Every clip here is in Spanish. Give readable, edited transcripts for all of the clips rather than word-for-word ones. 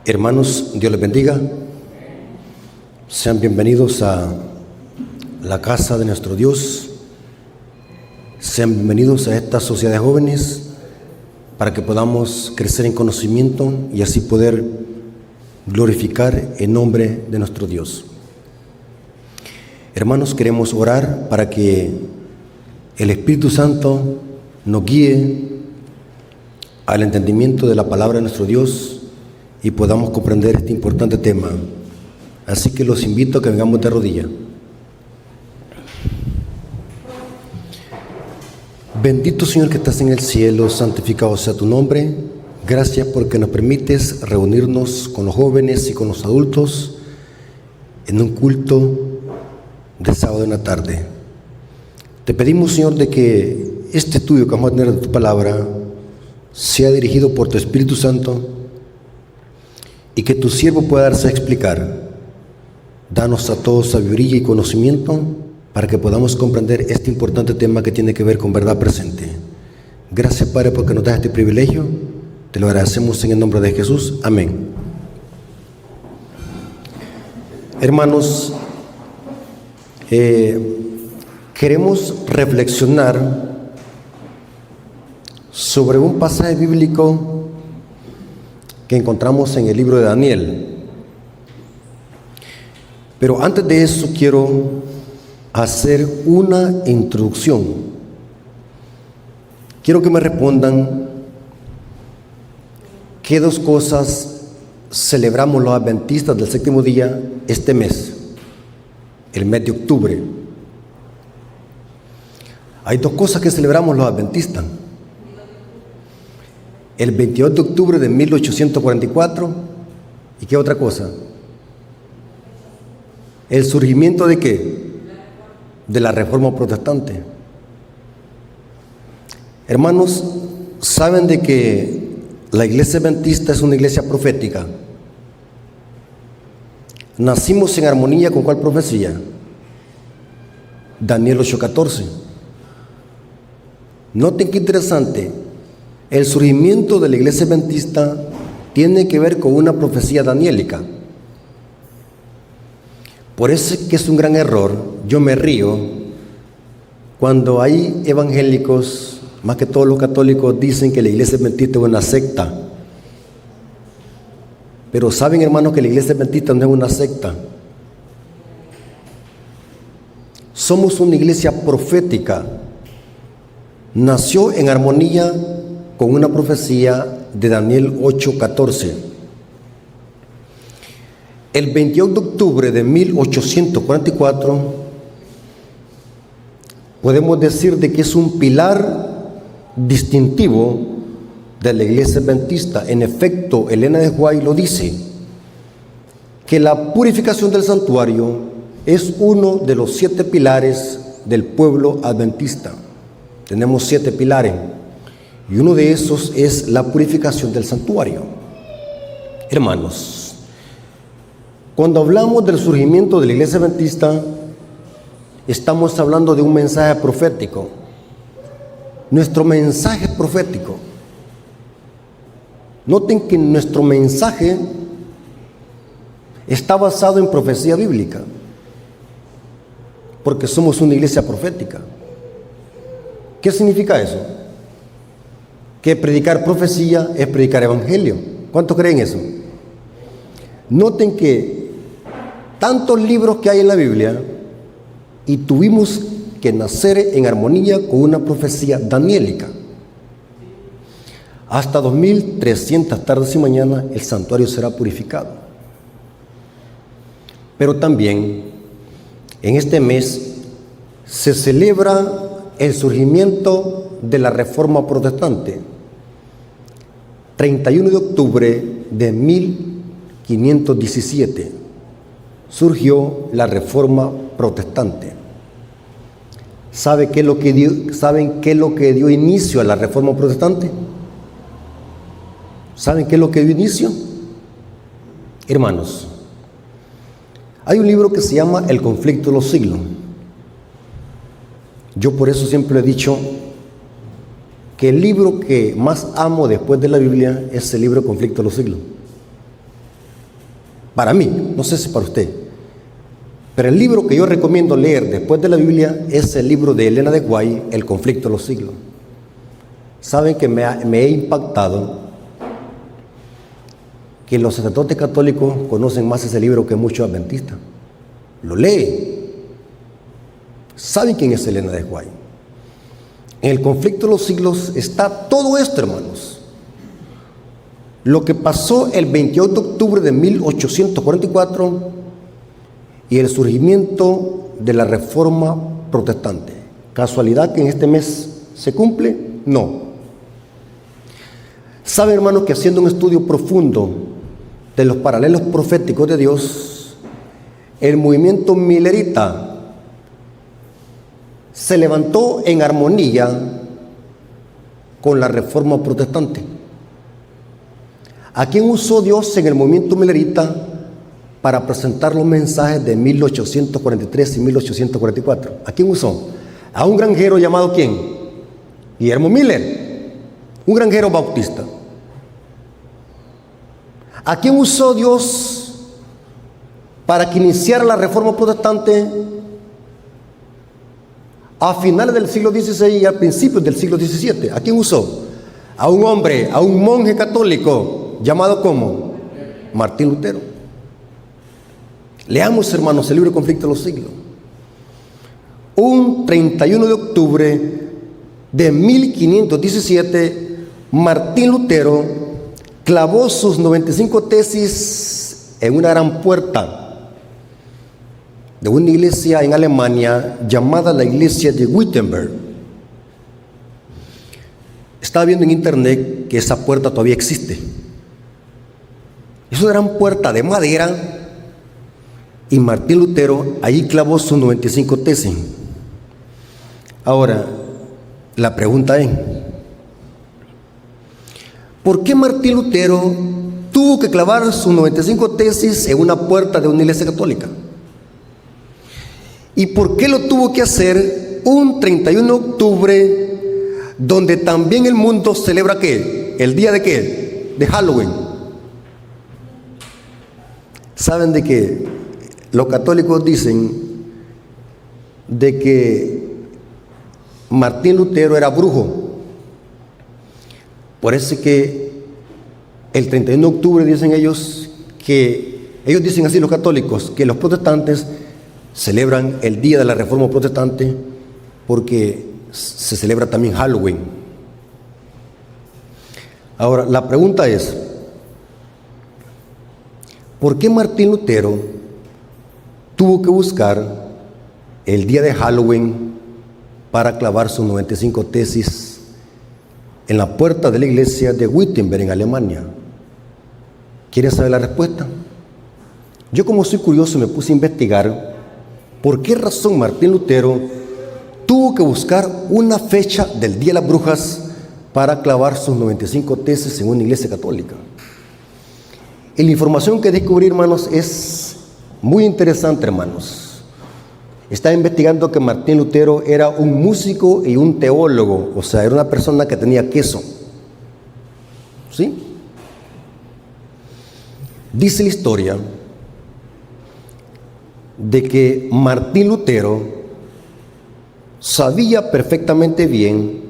Hermanos, Dios les bendiga. Sean bienvenidos a la casa de nuestro Dios. Sean bienvenidos a esta sociedad de jóvenes para que podamos crecer en conocimiento y así poder glorificar el nombre de nuestro Dios. Hermanos, queremos orar para que el Espíritu Santo nos guíe al entendimiento de la palabra de nuestro Dios y podamos comprender este importante tema. Así que los invito a que vengamos de rodillas. Bendito Señor que estás en el cielo, santificado sea tu nombre. Gracias porque nos permites reunirnos con los jóvenes y con los adultos en un culto de sábado en la tarde. Te pedimos, Señor, de que este estudio que vamos a tener de tu palabra sea dirigido por tu Espíritu Santo y que tu siervo pueda darse a explicar. Danos a todos sabiduría y conocimiento para que podamos comprender este importante tema que tiene que ver con verdad presente. Gracias, Padre, porque nos das este privilegio. Te lo agradecemos en el nombre de Jesús. Amén. Hermanos, queremos reflexionar sobre un pasaje bíblico que encontramos en el libro de Daniel. Pero antes de eso quiero hacer una introducción. Quiero que me respondan qué dos cosas celebramos los adventistas del séptimo día este mes, el mes de octubre. Hay dos cosas que celebramos los adventistas. El 22 de octubre de 1844, ¿y qué otra cosa? ¿El surgimiento de qué? De la Reforma Protestante. Hermanos, ¿saben de que la iglesia adventista es una iglesia profética? Nacimos en armonía con ¿cuál profecía? Daniel 8:14. Noten qué interesante. El surgimiento de la iglesia adventista tiene que ver con una profecía daniélica. Por eso es que es un gran error. Yo me río cuando hay evangélicos, más que todos los católicos, dicen que la iglesia adventista es una secta. Pero saben, hermanos, que la iglesia adventista no es una secta. Somos una iglesia profética. Nació en armonía con una profecía de Daniel 8:14. El 22 de octubre de 1844 podemos decir de que es un pilar distintivo de la iglesia adventista. En efecto, Elena de White lo dice, que la purificación del santuario es uno de los 7 pilares del pueblo adventista. Tenemos 7 pilares. Y uno de esos es la purificación del santuario. Hermanos, cuando hablamos del surgimiento de la iglesia adventista, estamos hablando de un mensaje profético. Nuestro mensaje es profético. Noten que nuestro mensaje está basado en profecía bíblica, porque somos una iglesia profética. ¿Qué significa eso? Que predicar profecía es predicar evangelio. ¿Cuántos creen eso? Noten que tantos libros que hay en la Biblia y tuvimos que nacer en armonía con una profecía daniélica. Hasta 2300 tardes y mañanas el santuario será purificado. Pero también en este mes se celebra el surgimiento de la Reforma Protestante. 31 de octubre de 1517 surgió la Reforma Protestante. ¿Saben qué es lo que dio inicio a la Reforma Protestante? ¿Saben qué es lo que dio inicio? Hermanos, hay un libro que se llama El conflicto de los siglos. Yo por eso siempre he dicho que el libro que más amo después de la Biblia es el libro Conflicto de los Siglos. Para mí, no sé si para usted. Pero el libro que yo recomiendo leer después de la Biblia es el libro de Elena de White, El conflicto de los siglos. Saben que me he impactado que los sacerdotes católicos conocen más ese libro que muchos adventistas. Lo leen. ¿Saben quién es Elena de White? En el conflicto de los siglos está todo esto, hermanos. Lo que pasó el 28 de octubre de 1844 y el surgimiento de la Reforma Protestante. ¿Casualidad que en este mes se cumple? No. ¿Sabe, hermanos, que haciendo un estudio profundo de los paralelos proféticos de Dios, el movimiento milerita se levantó en armonía con la Reforma Protestante? ¿A quién usó Dios en el movimiento milerita para presentar los mensajes de 1843 y 1844? ¿A quién usó? A un granjero llamado ¿quién? Guillermo Miller, un granjero bautista. ¿A quién usó Dios para que iniciara la Reforma Protestante a finales del siglo XVI y a principios del siglo XVII? ¿A quién usó? A un hombre, a un monje católico llamado ¿cómo? Martín Lutero. Leamos, hermanos, el libro Conflicto de los Siglos. Un 31 de octubre de 1517, Martín Lutero clavó sus 95 tesis en una gran puerta de una iglesia en Alemania llamada la iglesia de Wittenberg. Estaba viendo en internet que esa puerta todavía existe. Es una gran puerta de madera y Martín Lutero ahí clavó sus 95 tesis. Ahora, la pregunta es, ¿por qué Martín Lutero tuvo que clavar sus 95 tesis en una puerta de una iglesia católica? ¿Y por qué lo tuvo que hacer un 31 de octubre, donde también el mundo celebra ¿qué? ¿El día de qué? De Halloween. ¿Saben de que los católicos dicen de que Martín Lutero era brujo? Por eso es que el 31 de octubre dicen ellos dicen así los católicos, que los protestantes celebran el día de la Reforma Protestante porque se celebra también Halloween. Ahora, la pregunta es, ¿por qué Martín Lutero tuvo que buscar el día de Halloween para clavar sus 95 tesis en la puerta de la iglesia de Wittenberg en Alemania? ¿Quieren saber la respuesta? Yo, como soy curioso, me puse a investigar por qué razón Martín Lutero tuvo que buscar una fecha del Día de las Brujas para clavar sus 95 tesis en una iglesia católica. Y la información que descubrí, hermanos, es muy interesante, hermanos. Estaba investigando que Martín Lutero era un músico y un teólogo, o sea, era una persona que tenía queso. ¿Sí? Dice la historia de que Martín Lutero sabía perfectamente bien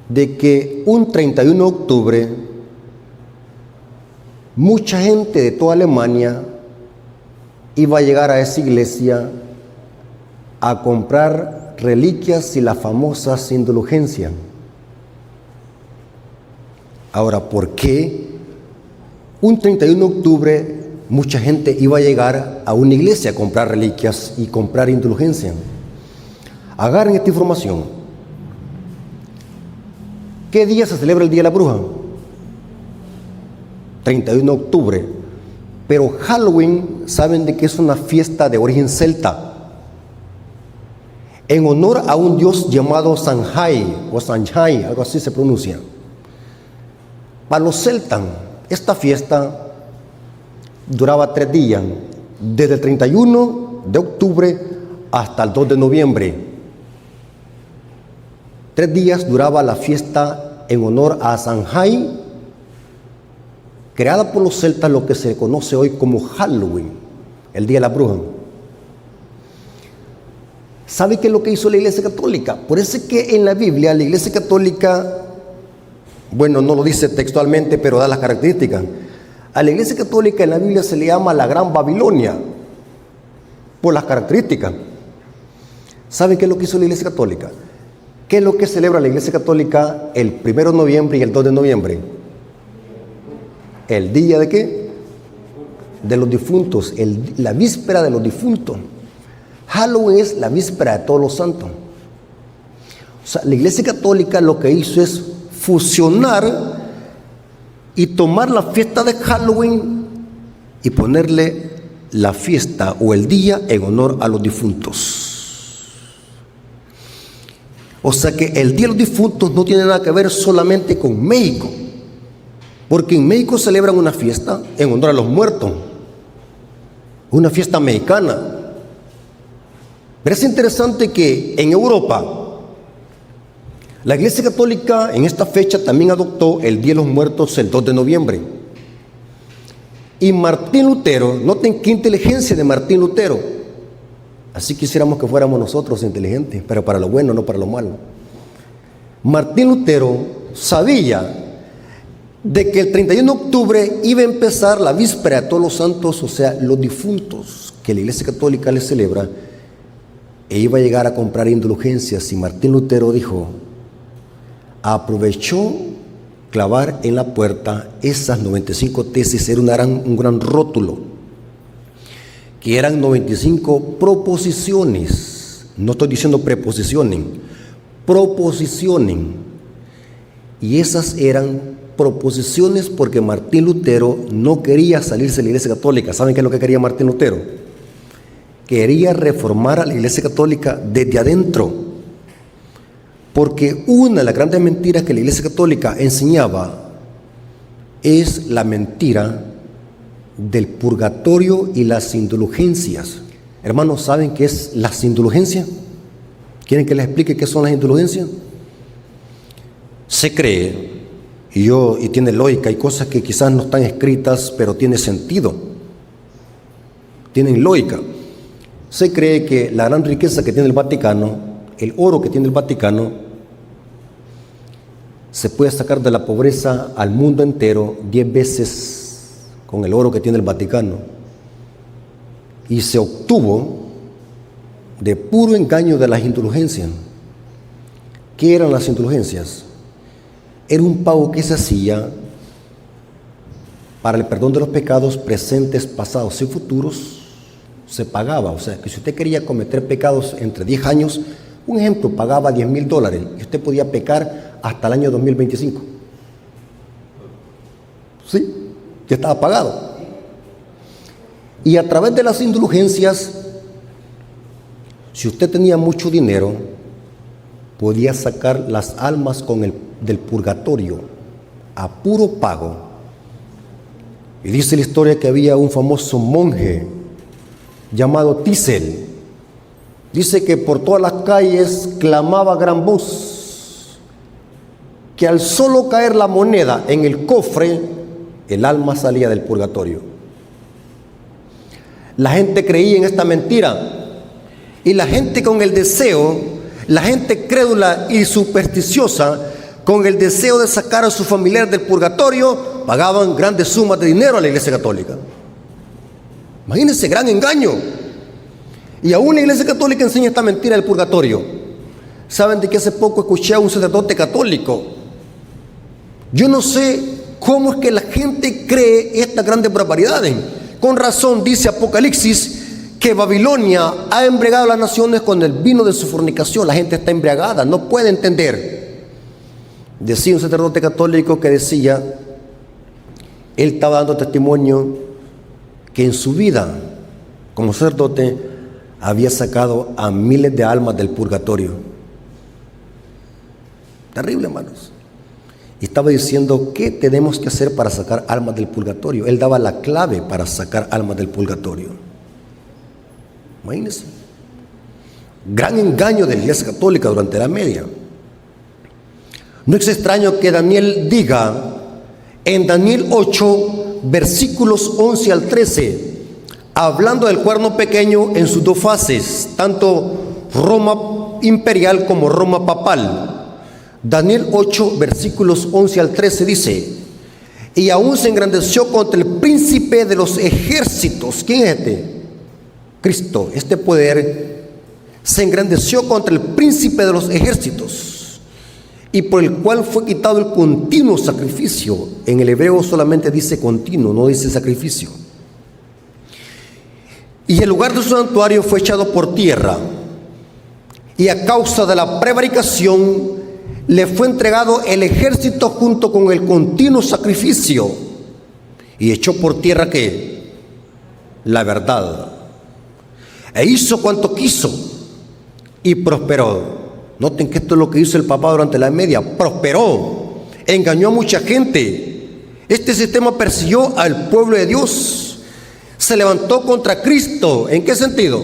de que un 31 de octubre mucha gente de toda Alemania iba a llegar a esa iglesia a comprar reliquias y las famosas indulgencias. Ahora, ¿por qué un 31 de octubre mucha gente iba a llegar a una iglesia a comprar reliquias y comprar indulgencias? Agarren esta información. ¿Qué día se celebra el Día de la Bruja? 31 de octubre. Pero Halloween, saben de que es una fiesta de origen celta, en honor a un dios llamado Samhain o Samhain, algo así se pronuncia. Para los celtas, esta fiesta duraba 3 días, desde el 31 de octubre hasta el 2 de noviembre. 3 días duraba la fiesta en honor a Samhain creada por los celtas, lo que se conoce hoy como Halloween, el Día de la Bruja. ¿Sabe qué es lo que hizo la Iglesia Católica? Por eso es que en la Biblia la Iglesia Católica, bueno, no lo dice textualmente, pero da las características. A la Iglesia Católica en la Biblia se le llama la Gran Babilonia, por las características. ¿Saben qué es lo que hizo la Iglesia Católica? ¿Qué es lo que celebra la Iglesia Católica el 1 de noviembre y el 2 de noviembre? ¿El día de qué? De los difuntos, la víspera de los difuntos. Halloween es la víspera de todos los santos. O sea, la Iglesia Católica lo que hizo es fusionar y tomar la fiesta de Halloween y ponerle la fiesta o el día en honor a los difuntos. O sea que el Día de los Difuntos no tiene nada que ver solamente con México, porque en México celebran una fiesta en honor a los muertos, una fiesta mexicana. Pero es interesante que en Europa la Iglesia Católica en esta fecha también adoptó el Día de los Muertos el 2 de noviembre. Y Martín Lutero, noten qué inteligencia de Martín Lutero. Así quisiéramos que fuéramos nosotros inteligentes, pero para lo bueno, no para lo malo. Martín Lutero sabía de que el 31 de octubre iba a empezar la víspera de todos los santos, o sea, los difuntos que la Iglesia Católica les celebra, e iba a llegar a comprar indulgencias. Y Martín Lutero dijo, aprovechó clavar en la puerta esas 95 tesis, era un gran rótulo, que eran 95 proposiciones, no estoy diciendo preposiciones, proposiciones, y esas eran proposiciones porque Martín Lutero no quería salirse de la Iglesia Católica. ¿Saben qué es lo que quería Martín Lutero? Quería reformar a la Iglesia Católica desde adentro, porque una de las grandes mentiras que la Iglesia Católica enseñaba es la mentira del purgatorio y las indulgencias. Hermanos, ¿saben qué es las indulgencias? ¿Quieren que les explique qué son las indulgencias? Se cree, y tiene lógica, hay cosas que quizás no están escritas, pero tiene sentido, tienen lógica. Se cree que la gran riqueza que tiene el Vaticano, el oro que tiene el Vaticano, se puede sacar de la pobreza al mundo entero 10 veces con el oro que tiene el Vaticano, y se obtuvo de puro engaño de las indulgencias. ¿Qué eran las indulgencias? Era un pago que se hacía para el perdón de los pecados presentes, pasados y futuros. Se pagaba, o sea, que si usted quería cometer pecados entre 10 años, un ejemplo, pagaba $10,000 y usted podía pecar hasta el año 2025. ¿Sí? Ya estaba pagado. Y a través de las indulgencias, si usted tenía mucho dinero, podía sacar las almas del purgatorio a puro pago. Y dice la historia que había un famoso monje llamado Tisel. Dice que por todas las calles clamaba a gran voz que al solo caer la moneda en el cofre, el alma salía del purgatorio. La gente creía en esta mentira, y la gente con el deseo, la gente crédula y supersticiosa, con el deseo de sacar a su familiar del purgatorio, pagaban grandes sumas de dinero a la Iglesia Católica. Imagínense, gran engaño. Y aún la Iglesia Católica enseña esta mentira del purgatorio. ¿Saben de que hace poco escuché a un sacerdote católico? Yo no sé cómo es que la gente cree estas grandes barbaridades. Con razón dice Apocalipsis que Babilonia ha embriagado a las naciones con el vino de su fornicación. La gente está embriagada, no puede entender. Decía un sacerdote católico que decía, él estaba dando testimonio que en su vida como sacerdote había sacado a miles de almas del purgatorio. Terrible, hermanos. Y estaba diciendo, ¿qué tenemos que hacer para sacar almas del purgatorio? Él daba la clave para sacar almas del purgatorio. Imagínense. Gran engaño de la Iglesia Católica durante la Media. No es extraño que Daniel diga en Daniel 8, versículos 11 al 13, hablando del cuerno pequeño en sus dos fases, tanto Roma imperial como Roma papal. Daniel 8, versículos 11 al 13 dice: y aún se engrandeció contra el príncipe de los ejércitos. ¿Quién es este? Cristo. Este poder se engrandeció contra el príncipe de los ejércitos, y por el cual fue quitado el continuo sacrificio. En el hebreo solamente dice continuo, no dice sacrificio. Y el lugar de su santuario fue echado por tierra, y a causa de la prevaricación le fue entregado el ejército junto con el continuo sacrificio, y echó por tierra ¿qué? La verdad, e hizo cuanto quiso y prosperó. Noten que esto es lo que hizo el Papa durante la Edad Media: prosperó, engañó a mucha gente. Este sistema persiguió al pueblo de Dios, se levantó contra Cristo. ¿En qué sentido?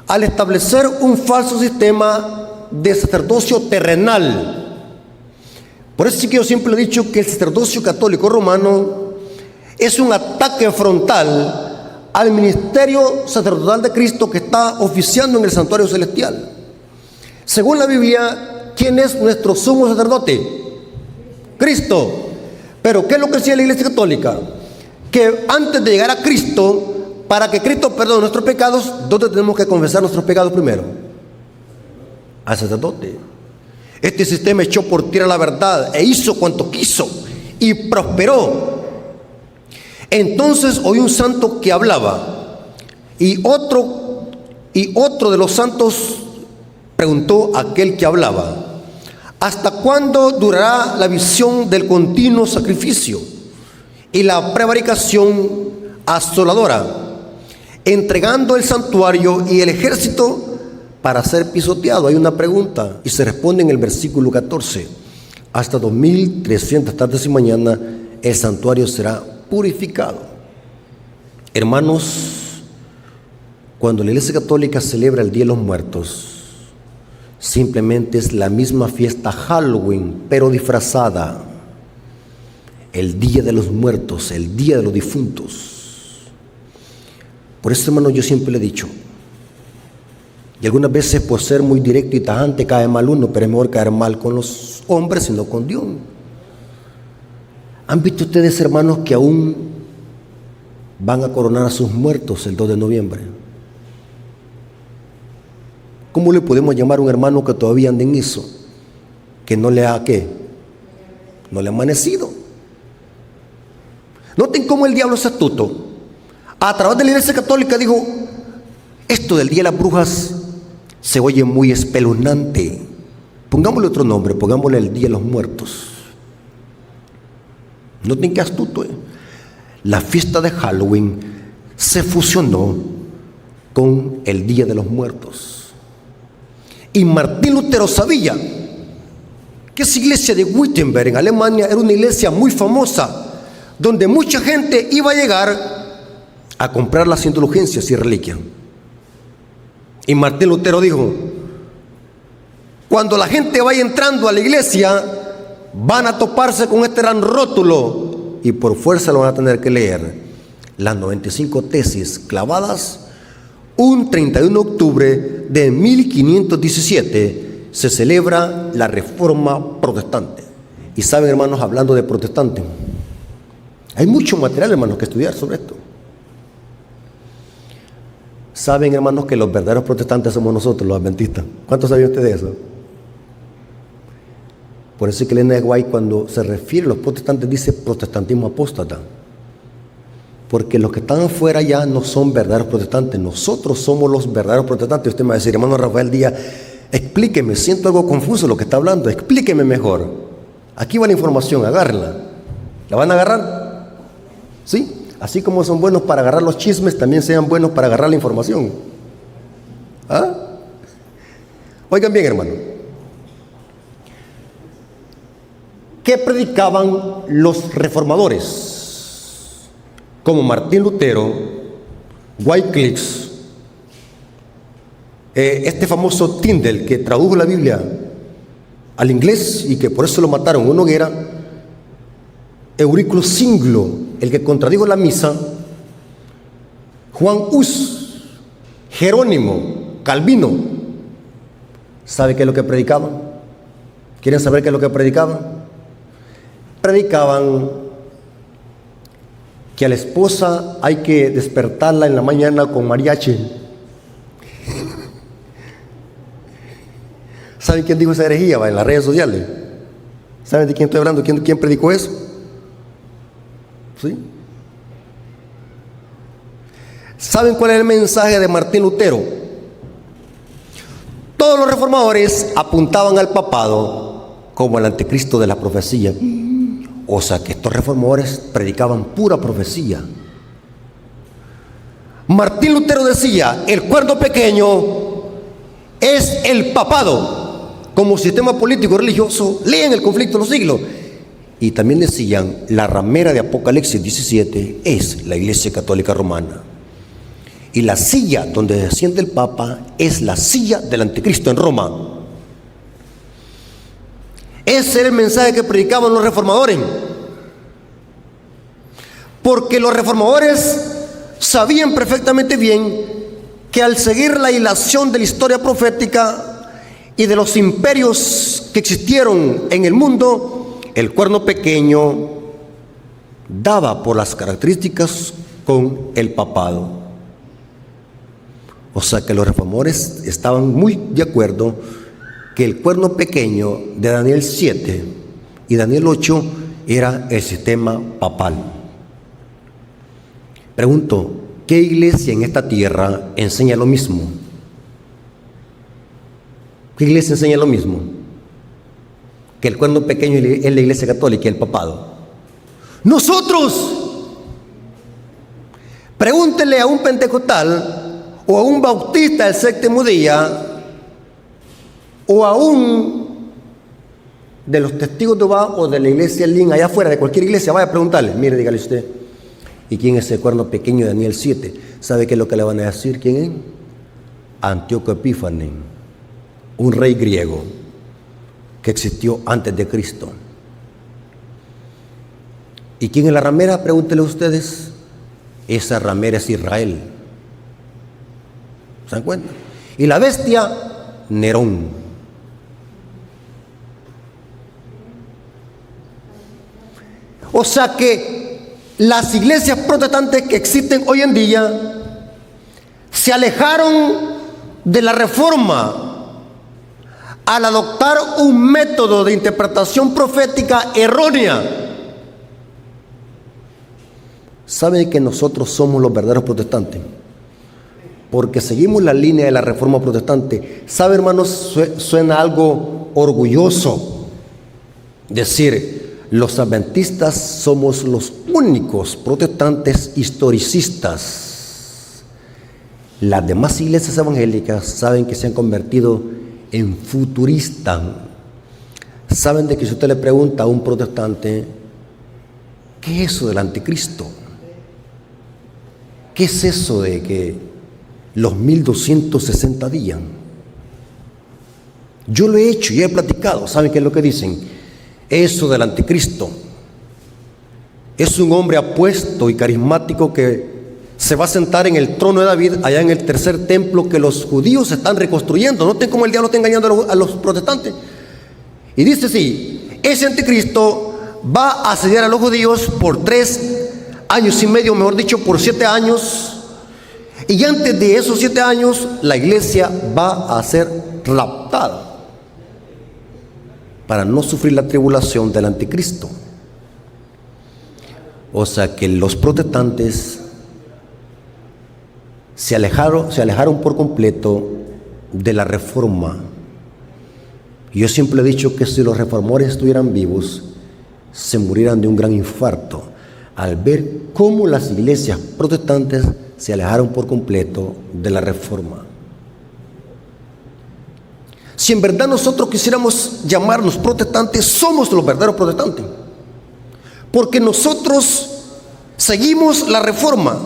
Al establecer un falso sistema de sacerdocio terrenal. Por eso sí que yo siempre he dicho que el sacerdocio católico romano es un ataque frontal al ministerio sacerdotal de Cristo que está oficiando en el santuario celestial. Según la Biblia, ¿quién es nuestro sumo sacerdote? Cristo. Pero ¿qué es lo que decía la Iglesia Católica? Que antes de llegar a Cristo, para que Cristo perdone nuestros pecados, ¿dónde tenemos que confesar nuestros pecados primero? Al sacerdote. Este sistema echó por tierra la verdad e hizo cuanto quiso y prosperó. Entonces oí un santo que hablaba, y otro de los santos preguntó a aquel que hablaba: ¿hasta cuándo durará la visión del continuo sacrificio y la prevaricación asoladora, entregando el santuario y el ejército para ser pisoteado? Hay una pregunta y se responde en el versículo 14: hasta 2300 tardes y mañana el santuario será purificado. Hermanos, cuando la Iglesia Católica celebra el Día de los Muertos, simplemente es la misma fiesta Halloween, pero disfrazada. El Día de los Muertos, el Día de los Difuntos. Por eso, hermanos, yo siempre le he dicho, y algunas veces por ser muy directo y tajante cae mal uno, pero es mejor caer mal con los hombres y no con Dios. ¿Han visto ustedes, hermanos, que aún van a coronar a sus muertos el 2 de noviembre? ¿Cómo le podemos llamar a un hermano que todavía anda en eso? Que no le ha, ¿qué? No le ha amanecido. Noten cómo el diablo es astuto. A través de la Iglesia Católica dijo: esto del Día de las Brujas se oye muy espeluznante, pongámosle otro nombre, pongámosle el Día de los Muertos. Noten qué astuto, La fiesta de Halloween se fusionó con el Día de los Muertos. Y Martín Lutero sabía que esa iglesia de Wittenberg en Alemania era una iglesia muy famosa, donde mucha gente iba a llegar a comprar las indulgencias y reliquias. Y Martín Lutero dijo: cuando la gente vaya entrando a la iglesia, van a toparse con este gran rótulo y por fuerza lo van a tener que leer. Las 95 tesis clavadas. Un 31 de octubre de 1517 se celebra la Reforma Protestante. Y saben, hermanos, hablando de protestantes, hay mucho material, hermanos, que estudiar sobre esto. Saben, hermanos, que los verdaderos protestantes somos nosotros, los adventistas. ¿Cuántos sabían ustedes de eso? Por eso es que Elena de White, cuando se refiere a los protestantes, dice protestantismo apóstata. Porque los que están afuera ya no son verdaderos protestantes. Nosotros somos los verdaderos protestantes. Usted me va a decir: hermano Rafael Díaz, explíqueme, siento algo confuso lo que está hablando, explíqueme mejor. Aquí va la información, agárrenla. ¿La van a agarrar? ¿Sí? Así como son buenos para agarrar los chismes, también sean buenos para agarrar la información. ¿Ah? Oigan bien, hermano. ¿Qué predicaban los reformadores? Como Martín Lutero, Wycliffe, este famoso Tyndale que tradujo la Biblia al inglés y que por eso lo mataron en una hoguera, Eurículo Singlo, el que contradijo la misa, Juan Hus, Jerónimo, Calvino. ¿Sabe qué es lo que predicaban? ¿Quieren saber qué es lo que predicaban? Predicaban que a la esposa hay que despertarla en la mañana con mariachi. ¿Saben quién dijo esa herejía en las redes sociales? ¿Saben de quién estoy hablando? ¿Quién predicó eso? ¿Sí? ¿Saben cuál es el mensaje de Martín Lutero? Todos los reformadores apuntaban al papado como el anticristo de la profecía. O sea que estos reformadores predicaban pura profecía. Martín Lutero decía, el cuerno pequeño es el papado como sistema político religioso. Leen el conflicto de los siglos. Y también decían, la ramera de Apocalipsis 17 es la Iglesia Católica Romana. Y la silla donde se sienta el Papa es la silla del anticristo en Roma. Ese era el mensaje que predicaban los reformadores. Porque los reformadores sabían perfectamente bien que al seguir la hilación de la historia profética y de los imperios que existieron en el mundo, el cuerno pequeño daba por las características con el papado. O sea que los reformadores estaban muy de acuerdo que el cuerno pequeño de Daniel 7 y Daniel 8 era el sistema papal. Pregunto, ¿qué iglesia en esta tierra enseña lo mismo? ¿Qué iglesia enseña lo mismo? Que el cuerno pequeño es la Iglesia Católica y el papado. ¡Nosotros! Pregúntele a un pentecostal o a un bautista del séptimo día o a un de los testigos de Jehová o de la iglesia Lin allá afuera, de cualquier iglesia, vaya a preguntarle, mire, dígale usted, ¿y quién es el cuerno pequeño de Daniel 7? ¿Sabe qué es lo que le van a decir? ¿Quién es? Antíoco Epífanes, un rey griego que existió antes de Cristo. ¿Y quién es la ramera? Pregúntenle ustedes. Esa ramera es Israel. ¿Se dan cuenta? Y la bestia, Nerón. O sea que las iglesias protestantes que existen hoy en día se alejaron de la reforma al adoptar un método de interpretación profética errónea. ¿Saben que nosotros somos los verdaderos protestantes? Porque seguimos la línea de la reforma protestante. ¿Sabe, hermanos? Suena algo orgulloso decir, los adventistas somos los únicos protestantes historicistas. Las demás iglesias evangélicas saben que se han convertido en futuristas. Saben de que si usted le pregunta a un protestante, ¿qué es eso del anticristo? ¿Qué es eso de que los 1260 días? Yo lo he hecho y he platicado. ¿Saben qué es lo que dicen? Eso del anticristo es un hombre apuesto y carismático que se va a sentar en el trono de David allá en el tercer templo que los judíos están reconstruyendo. Noten cómo el diablo está engañando a los protestantes. Y dice así, ese anticristo va a asediar a los judíos por 3 años y medio, mejor dicho, por 7 años. Y antes de esos 7 años, la iglesia va a ser raptada para no sufrir la tribulación del anticristo. O sea que los protestantes se alejaron por completo de la reforma. Yo siempre he dicho que si los reformadores estuvieran vivos, se murieran de un gran infarto al ver cómo las iglesias protestantes se alejaron por completo de la reforma. Si en verdad nosotros quisiéramos llamarnos protestantes, somos los verdaderos protestantes, porque nosotros seguimos la reforma,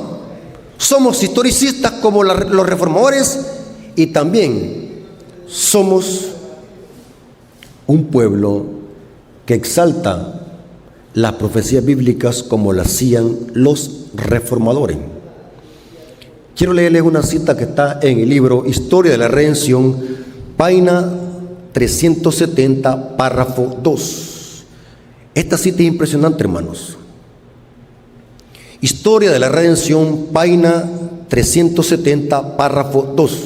somos historicistas como los reformadores y también somos un pueblo que exalta las profecías bíblicas como lo hacían los reformadores. Quiero leerles una cita que está en el libro Historia de la Redención, página 370, párrafo 2. Esta cita es impresionante, hermanos. Historia de la Redención, página 370, párrafo 2.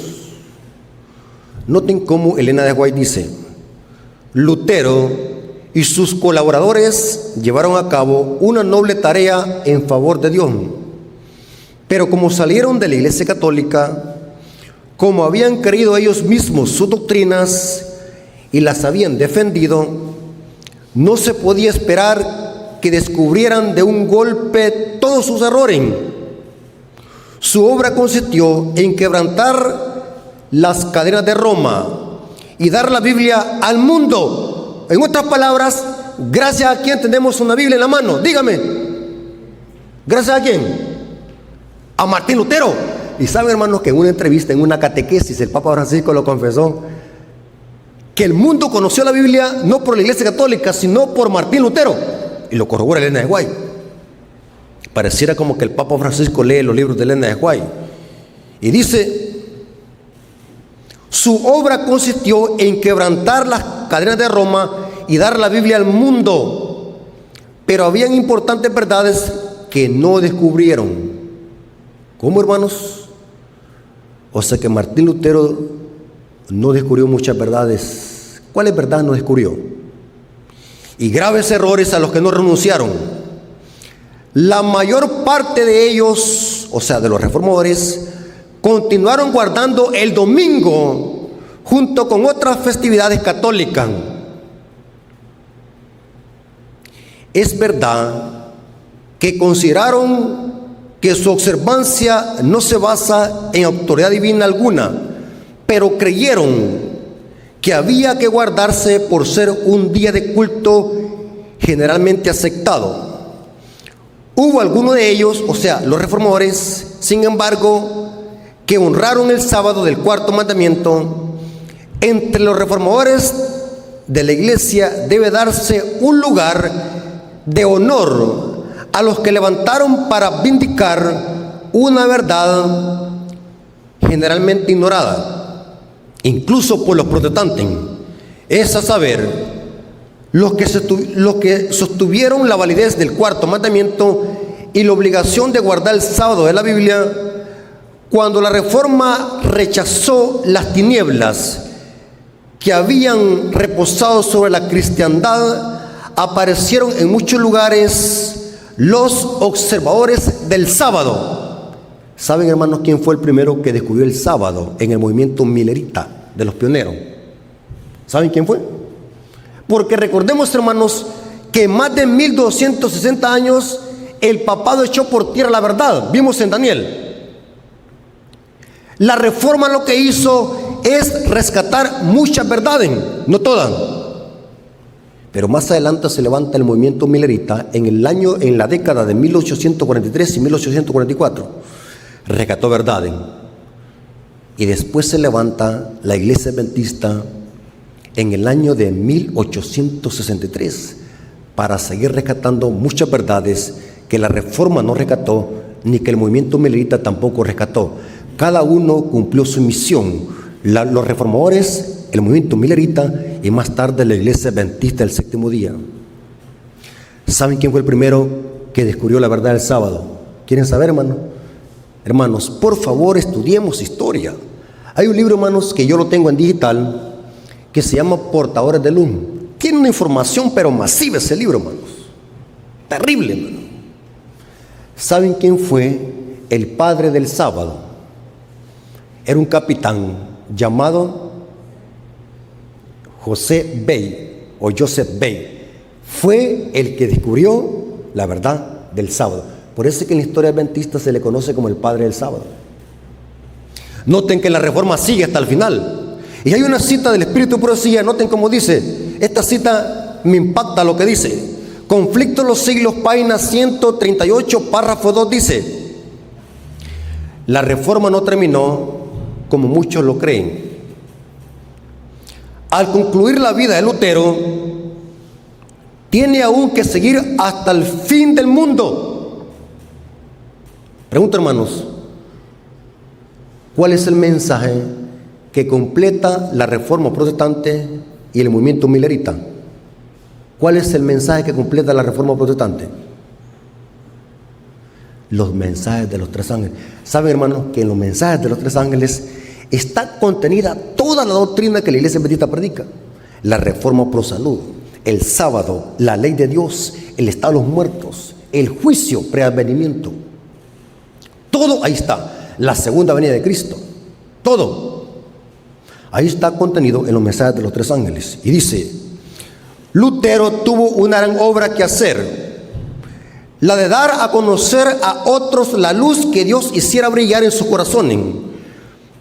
Noten cómo Elena de White dice: Lutero y sus colaboradores llevaron a cabo una noble tarea en favor de Dios. Pero como salieron de la Iglesia Católica, como habían creído ellos mismos sus doctrinas y las habían defendido, no se podía esperar que descubrieran de un golpe todos sus errores. Su obra consistió en quebrantar las cadenas de Roma y dar la Biblia al mundo. En otras palabras, gracias a quién tenemos una Biblia en la mano. Dígame, ¿gracias a quién? A Martín Lutero. Y saben, hermanos, que en una entrevista, en una catequesis, el Papa Francisco lo confesó, que el mundo conoció la Biblia no por la Iglesia Católica, sino por Martín Lutero. Y lo corrobora Elena de White. Pareciera como que el Papa Francisco lee los libros de Elena de White. Y dice: su obra consistió en quebrantar las cadenas de Roma y dar la Biblia al mundo. Pero habían importantes verdades que no descubrieron. ¿Cómo, hermanos? O sea que Martín Lutero no descubrió muchas verdades. ¿Cuáles verdades no descubrió? Y graves errores a los que no renunciaron. La mayor parte de ellos, o sea, de los reformadores, continuaron guardando el domingo junto con otras festividades católicas. Es verdad que consideraron que su observancia no se basa en autoridad divina alguna, pero creyeron que había que guardarse por ser un día de culto generalmente aceptado. Hubo algunos de ellos, o sea, los reformadores, sin embargo, que honraron el sábado del cuarto mandamiento. Entre los reformadores de la iglesia debe darse un lugar de honor a los que levantaron para vindicar una verdad generalmente ignorada, incluso por los protestantes. Es a saber, los que sostuvieron la validez del cuarto mandamiento y la obligación de guardar el sábado de la Biblia. Cuando la Reforma rechazó las tinieblas que habían reposado sobre la cristiandad, aparecieron en muchos lugares los observadores del sábado. ¿Saben, hermanos, quién fue el primero que descubrió el sábado en el movimiento milerita de los pioneros? ¿Saben quién fue? Porque recordemos, hermanos, que más de 1260 años el papado echó por tierra la verdad. Vimos en Daniel. La Reforma lo que hizo es rescatar muchas verdades, no todas. Pero más adelante se levanta el movimiento milerita en la década de 1843 y 1844. Rescató verdades. Y después se levanta la Iglesia Adventista en el año de 1863 para seguir rescatando muchas verdades que la Reforma no rescató, ni que el movimiento milerita tampoco rescató. Cada uno cumplió su misión. Los reformadores, el movimiento milerita y más tarde la Iglesia Adventista del séptimo día. ¿Saben quién fue el primero que descubrió la verdad del sábado? ¿Quieren saber, hermano? Hermanos, por favor, estudiemos historia. Hay un libro, hermanos, que yo lo tengo en digital, que se llama Portadores de Luz. Tiene una información, pero masiva ese libro, hermanos. Terrible, hermano. ¿Saben quién fue el padre del sábado? Era un capitán llamado José Bey o Joseph Bey. Fue el que descubrió la verdad del sábado. Por eso es que en la historia adventista se le conoce como el padre del sábado. Noten que la Reforma sigue hasta el final. Y hay una cita del Espíritu de Profecía. Noten cómo dice. Esta cita me impacta lo que dice. Conflicto de los siglos, página 138, párrafo 2 dice: la Reforma no terminó como muchos lo creen. Al concluir la vida de Lutero, tiene aún que seguir hasta el fin del mundo. Pregunto, hermanos, ¿cuál es el mensaje que completa la Reforma Protestante y el movimiento milerita? ¿Cuál es el mensaje que completa la Reforma Protestante? Los mensajes de los tres ángeles. ¿Saben, hermanos, que en los mensajes de los tres ángeles está contenida toda la doctrina que la Iglesia Adventista predica? La Reforma Pro Salud, el sábado, la ley de Dios, el estado de los muertos, el juicio preadvenimiento. Todo ahí está. La segunda venida de Cristo. Todo. Ahí está contenido en los mensajes de los tres ángeles. Y dice: Lutero tuvo una gran obra que hacer, la de dar a conocer a otros la luz que Dios hiciera brillar en su corazón.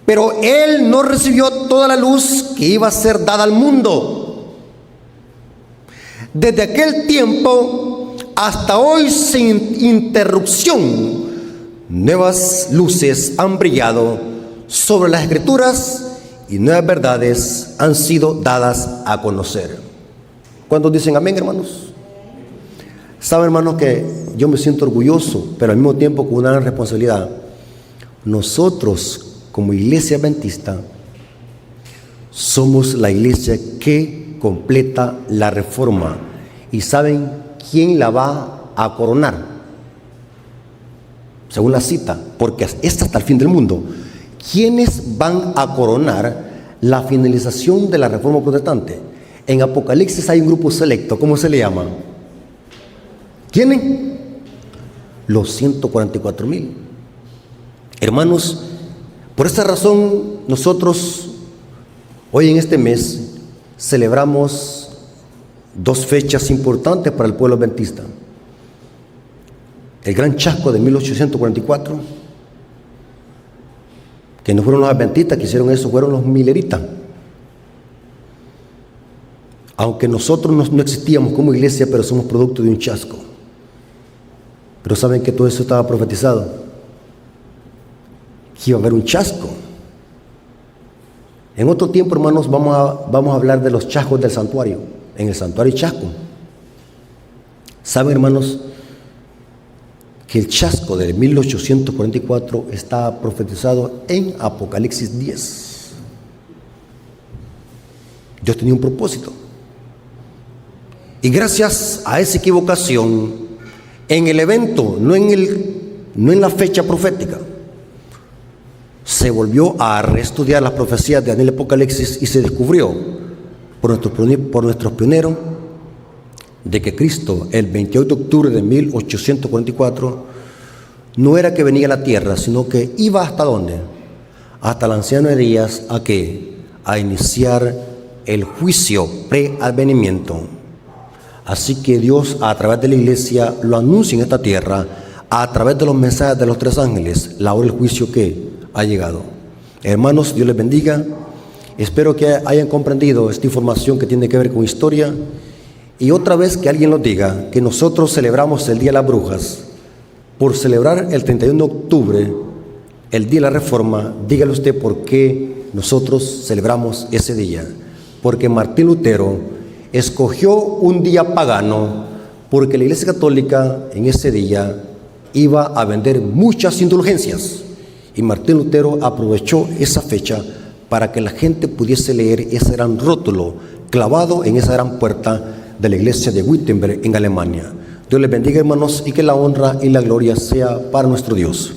Pero él no recibió toda la luz que iba a ser dada al mundo. Desde aquel tiempo hasta hoy, sin interrupción, nuevas luces han brillado sobre las Escrituras y nuevas verdades han sido dadas a conocer. ¿Cuántos dicen amén, hermanos? Saben, hermanos, que yo me siento orgulloso, pero al mismo tiempo con una gran responsabilidad. Nosotros, como Iglesia Adventista, somos la iglesia que completa la Reforma. ¿Y saben quién la va a coronar? Según la cita, porque es hasta el fin del mundo. ¿Quiénes van a coronar la finalización de la Reforma Protestante? En Apocalipsis hay un grupo selecto. ¿Cómo se le llama? ¿Quiénes? Los 144,000. Hermanos, por esta razón nosotros hoy en este mes celebramos dos fechas importantes para el pueblo adventista. El gran chasco de 1844, que no fueron los adventistas que hicieron eso, fueron los mileritas. Aunque nosotros no existíamos como iglesia, pero somos producto de un chasco. Pero saben que todo eso estaba profetizado, que iba a haber un chasco. En otro tiempo, hermanos, vamos a hablar de los chascos del santuario. En el santuario hay chasco. Saben, hermanos, que el chasco de 1844 está profetizado en Apocalipsis 10. Dios tenía un propósito. Y gracias a esa equivocación, en el evento, no en la fecha profética, se volvió a reestudiar las profecías de Daniel y Apocalipsis y se descubrió por nuestros pioneros de que Cristo, el 28 de octubre de 1844, no era que venía a la tierra, sino que iba ¿hasta dónde? Hasta el anciano Elías. ¿A qué? A iniciar el juicio preadvenimiento. Así que Dios, a través de la iglesia, lo anuncia en esta tierra, a través de los mensajes de los tres ángeles, la hora del juicio que ha llegado. Hermanos, Dios les bendiga. Espero que hayan comprendido esta información que tiene que ver con historia. Y otra vez que alguien nos diga que nosotros celebramos el Día de las Brujas por celebrar el 31 de octubre, el Día de la Reforma, dígale usted por qué nosotros celebramos ese día. Porque Martín Lutero escogió un día pagano porque la Iglesia Católica en ese día iba a vender muchas indulgencias. Y Martín Lutero aprovechó esa fecha para que la gente pudiese leer ese gran rótulo clavado en esa gran puerta de la iglesia de Wittenberg en Alemania. Dios les bendiga, hermanos, y que la honra y la gloria sea para nuestro Dios.